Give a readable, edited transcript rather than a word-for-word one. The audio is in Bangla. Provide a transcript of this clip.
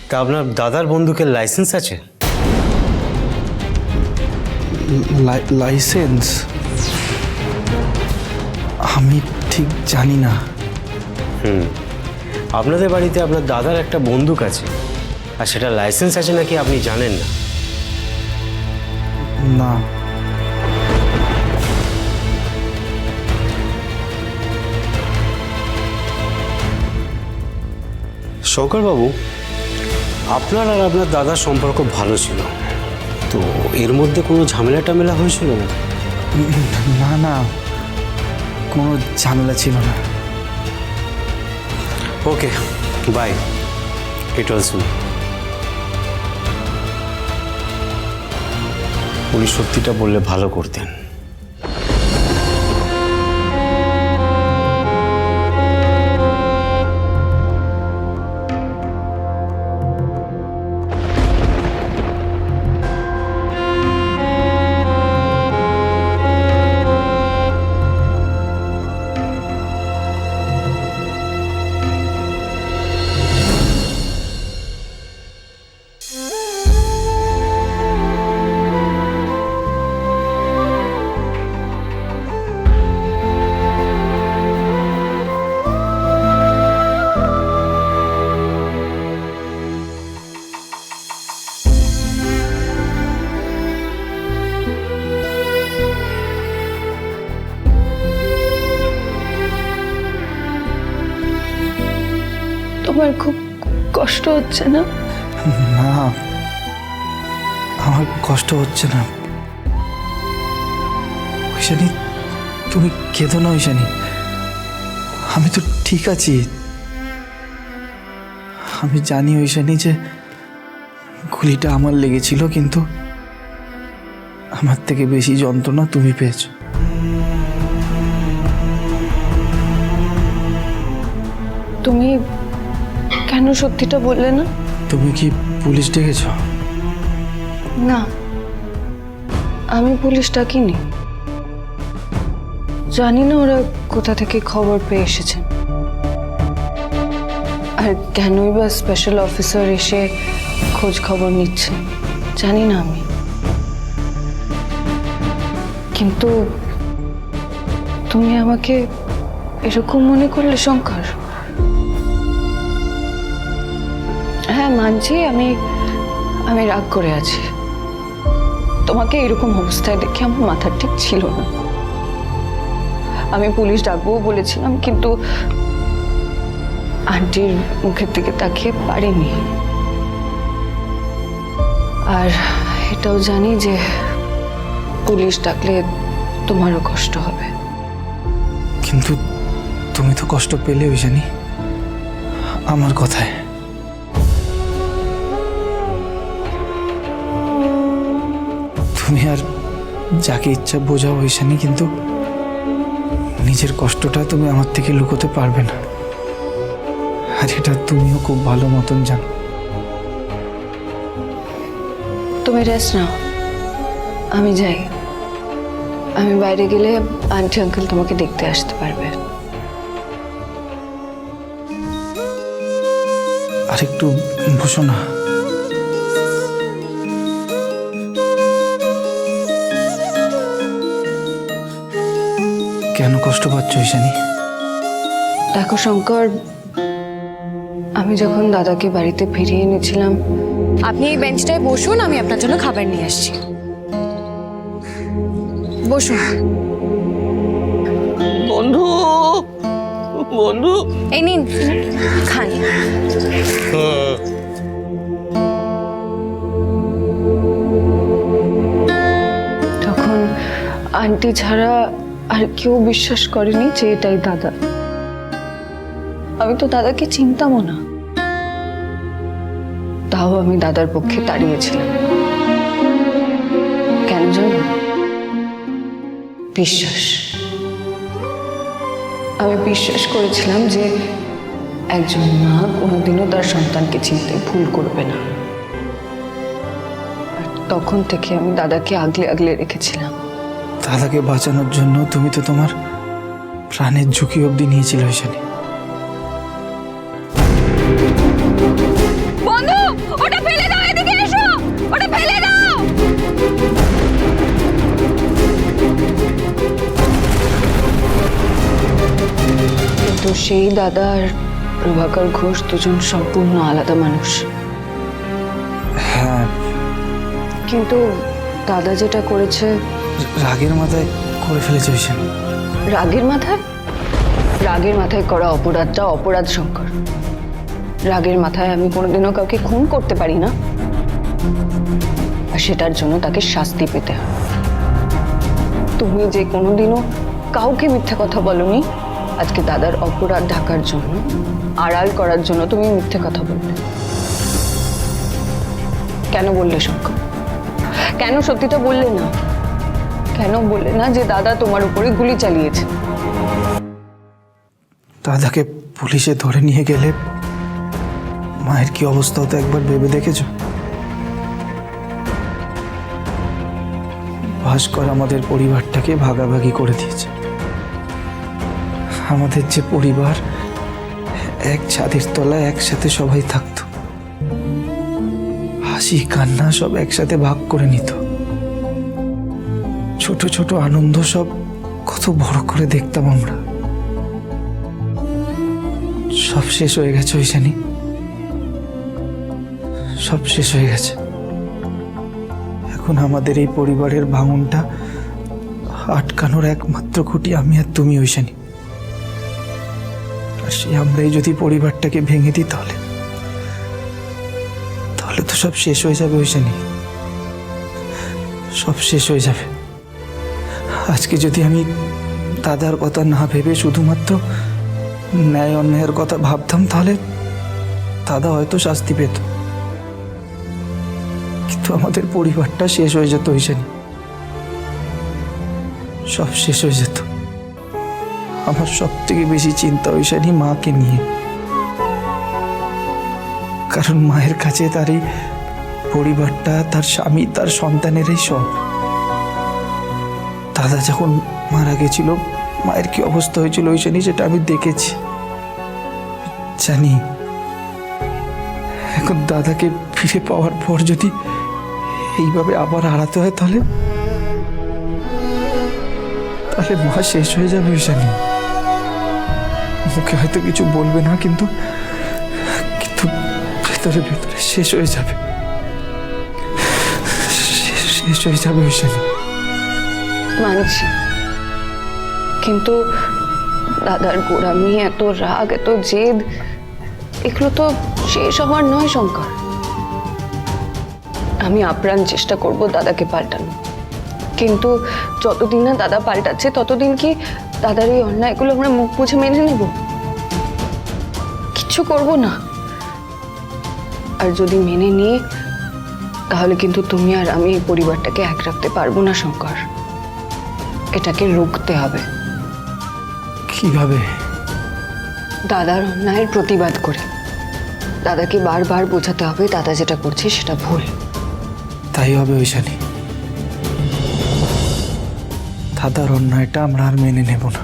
তা আপনার দাদার বন্দুকের লাইসেন্স আছে? লাইসেন্স আমি ঠিক জানি না। আপনাদের বাড়িতে আপনার দাদার একটা বন্দুক আছে, আর সেটা লাইসেন্স আছে নাকি আপনি জানেন না? না, শঙ্করবাবু, আপনার আর আপনার দাদার সম্পর্ক ভালো ছিল, তো এর মধ্যে কোনো ঝামেলা টামেলা হয়েছিল না? না না, কোনো ঝামেলা ছিল না। ওকে, বাই। It was me. উনি সত্যিটা বললে ভালো করতেন। তোমার খুব কষ্ট হচ্ছে না? না, আমার কষ্ট হচ্ছে না। ঐশানী, তুমি কেঁদো না ঐশানী, আমি তো ঠিক আছি। আমি জানি ঐশানী যে গুলিটা আমার লেগেছিল, কিন্তু আমার থেকে বেশি যন্ত্রণা তুমি পেয়েছো। তুমি কেন সত্যিটা বললে না? তুমি কি পুলিশ ডেকেছো? না, আমি পুলিশ ডাকিনি। জানি না ওরা কোথা থেকে খবর পেয়ে এসেছেন, আর কেনই বা স্পেশাল অফিসার এসে খোঁজ খবর নিচ্ছে জানি না আমি। কিন্তু তুমি আমাকে এরকম মনে করলে শঙ্কর? হ্যাঁ, মানছি আমি রাগ করে আছি। তোমাকে এরকম অবস্থায় দেখে আমার মাথা ঠিক ছিল না। আমি পুলিশ ডাকবো বলেছিলাম, কিন্তু আন্টির মুখের দিকে তাকিয়ে পারিনি। আর এটাও জানি যে পুলিশ ডাকলে তোমারও কষ্ট হবে। কিন্তু তুমি তো কষ্ট পেলে ঐশানী আমার কথায়। তুমি আর যাকে ইচ্ছা বোঝাও ঐশানী, কিন্তু নিজের কষ্টটা তুমি আমার থেকে লুকোতে পারবে না, আর এটা তুমিও খুব ভালো মতন জানো। তুমি রেস্ট নাও, আমি যাই। আমি বাইরে গেলে আন্টি আঙ্কেল তোমাকে দেখতে আসতে পারবে। আর একটু বসো না। কেন কষ্ট পাচ্ছ ঐশানী? দেখো শঙ্কর, আমি যখন দাদাকে বাড়িতে ফিরিয়ে এনেছিলাম। আপনি এই বেঞ্চটায় বসুন, আমি আপনার জন্য খাবার নিয়ে আসছি। বসুন। বন্ধু, বন্ধু, এই নিন, খান। তখন আন্টি ছাড়া আর কেউ বিশ্বাস করেনি যে এটাই দাদা। আমি তো দাদাকে চিনতামও না, তাও আমি দাদার পক্ষে দাঁড়িয়েছিলাম। কেন জানো? বিশ্বাস। আমি বিশ্বাস করেছিলাম যে একজন মা কোনোদিনও তার সন্তানকে চিনতে ভুল করবে না। আর তখন থেকে আমি দাদাকে আগলে আগলে রেখেছিলাম। দাদাকে বাঁচানোর জন্য তুমি তো তোমার প্রাণের ঝুঁকি অবধি নিয়েছিলে ঐশানী। বন্ধু, সেই দাদা আর প্রভাকর ঘোষ দুজন সম্পূর্ণ আলাদা মানুষ। হ্যাঁ, কিন্তু দাদা যেটা করেছে, রাগের মাথায় করে ফেলেছে ঐশানী। রাগের মাথায়? রাগের মাথায় করা অপরাধটা অপরাধ শঙ্কর। রাগের মাথায় আমি কোনোদিনও কাউকে খুন করতে পারি না, আর সেটার জন্য তাকে শাস্তি পেতে হয়। তুমি যে কোনোদিনও কাউকে মিথ্যে কথা বলনি, আজকে দাদার অপরাধ ঢাকার জন্য, আড়াল করার জন্য তুমি মিথ্যে কথা বললে। কেন বললে শঙ্কর? কেন সত্যিটা বললে না? কেন বললে না যে দাদা তোমার উপরে গুলি চালিয়েছে? দাদাকে পুলিশে ধরে নিয়ে গেলে মায়ের কি অবস্থা হতো একবার ভেবে দেখেছ? ভাস্কর আমাদের পরিবারটাকে ভাগাভাগি করে দিয়েছে। আমাদের যে পরিবার, এক ছাদের তলায় একসাথে সবাই থাকতো, হাসি কান্না সব একসাথে ভাগ করে নিত, ছোট ছোট আনন্দ সব কত বড় করে দেখতাম আমরা। সব শেষ হয়ে গেছে ঐশানী, সব শেষ হয়ে গেছে। এখন আমাদের এই পরিবারের ভাঙনটা আটকানোর একমাত্র খুঁটি আমি আর তুমি ঐশানী। আর সে আমরাই যদি পরিবারটাকে ভেঙে দিই তাহলে তাহলে তো সব শেষ হয়ে যাবে ঐশানী, সব শেষ হয়ে যাবে। আজকে যদি আমি দাদার কথা না ভেবে শুধুমাত্র ন্যায় অন্যায়ের কথা ভাবতাম, তাহলে দাদা হয়তো শাস্তি পেত, কিন্তু আমাদের পরিবারটা শেষ হয়ে যেত ঐশানী, সব শেষ হয়ে যেত। আমার সব থেকে বেশি চিন্তা ঐশানী মাকে নিয়ে, কারণ মায়ের কাছে তার এই পরিবারটা, তার স্বামী, তার সন্তানেরই সব। দাদা যখন মারা গেছিল, মায়ের কি অবস্থা হয়েছিল ঐশানী সেটা আমি দেখেছি, জানি। এখন দাদাকে ফিরে পাওয়ার পর যদি এইভাবে আবার হারাতে হয়, তাহলে মা শেষ হয়ে যাবে ঐশানী। মুখে হয়তো কিছু বলবে না, কিন্তু কিন্তু ভেতরে ভেতরে শেষ হয়ে যাবে, শেষ হয়ে যাবে ঐশানী। মানছি, কিন্তু দাদার গোড়ামি, এত রাগ, এত জেদ, এগুলো তো শেষ হওয়ার নয় শঙ্কর। আমি আপ্রাণ চেষ্টা করব দাদাকে পাল্টানো, কিন্তু যতদিন না দাদা পাল্টাচ্ছে ততদিন কি দাদার এই অন্যায়গুলো আমরা মুখ বুঝে মেনে নেব? কিচ্ছু করব না। আর যদি মেনে নিই, তাহলে কিন্তু তুমি আর আমি এই পরিবারটাকে এক রাখতে পারবো না শঙ্কর। এটাকে রুখতে হবে। কিভাবে? দাদার অন্যায়ের প্রতিবাদ করে দাদাকে বারবার বোঝাতে হবে দাদা যেটা করছে সেটা ভুল। তাই হবে ঐশানী, দাদার অন্যায়টা আমরা আর মেনে নেব না।